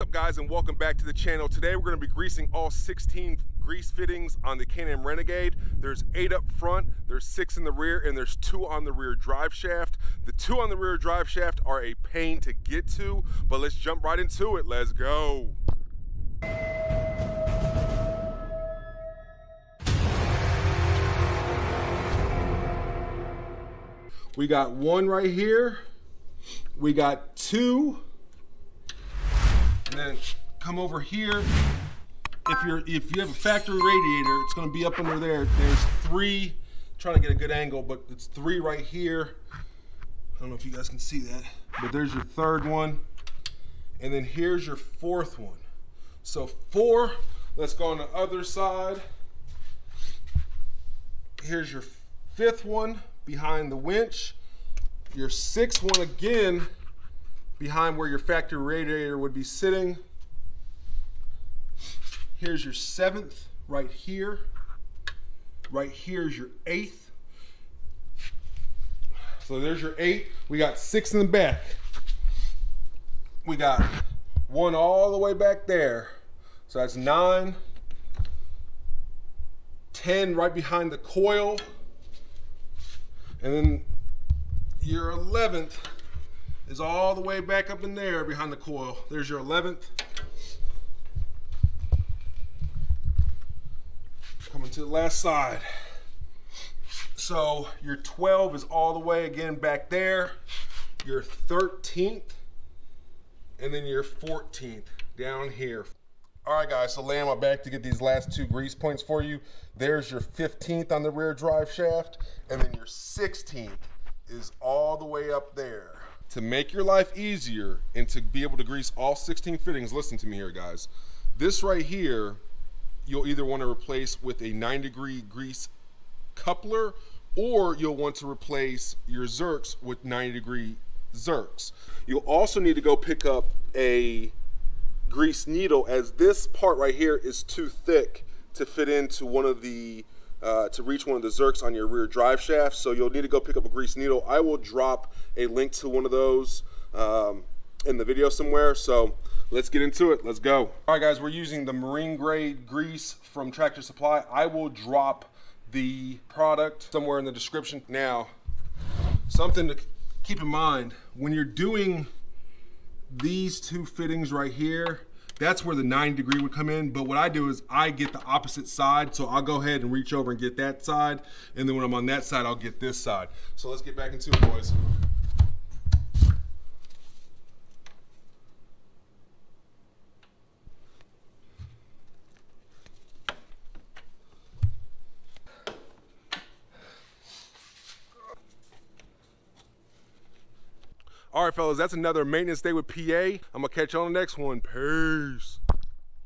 What's up guys, and welcome back to the channel. Today we're going to be greasing all 16 grease fittings on the Canam Renegade. There's 8 up front, there's 6 in the rear, and there's 2 on the rear drive shaft. The 2 on the rear drive shaft are a pain to get to, but let's jump right into it. Let's go. We got 1 right here, we got 2, and then come over here. If you have a factory radiator, it's going to be up under there. There's 3. Trying to get a good angle, but it's 3 right here. I don't know if you guys can see that, but there's your 3rd one, and then here's your 4th one. So 4. Let's go on the other side. Here's your 5th one behind the winch. Your 6th one again behind where your factory radiator would be sitting. Here's your 7th right here. Right here is your 8th. So there's your 8. We got 6 in the back. We got 1 all the way back there. So that's 9. 10 right behind the coil. And then your 11th is all the way back up in there behind the coil. There's your 11th. Coming to the last side. So your 12 is all the way again back there. Your 13th, and then your 14th down here. All right guys, so laying my back to get these last 2 grease points for you. There's your 15th on the rear drive shaft, and then your 16th is all the way up there. To make your life easier and to be able to grease all 16 fittings, listen to me here guys. This right here, you'll either want to replace with a 9-degree grease coupler, or you'll want to replace your Zerks with 90-degree Zerks. You'll also need to go pick up a grease needle, as this part right here is too thick to fit into one of the to reach one of the Zerks on your rear drive shaft. So you'll need to go pick up a grease needle. I will drop a link to one of those in the video somewhere. So let's get into it. Let's go. All right guys, we're using the marine grade grease from Tractor Supply. I will drop the product somewhere in the description. Now, something to keep in mind when you're doing these 2 fittings right here, that's where the 9-degree would come in. But what I do is I get the opposite side. So I'll go ahead and reach over and get that side. And then when I'm on that side, I'll get this side. So let's get back into it, boys. All right, fellas, that's another maintenance day with PA. I'm gonna catch you on the next one. Peace.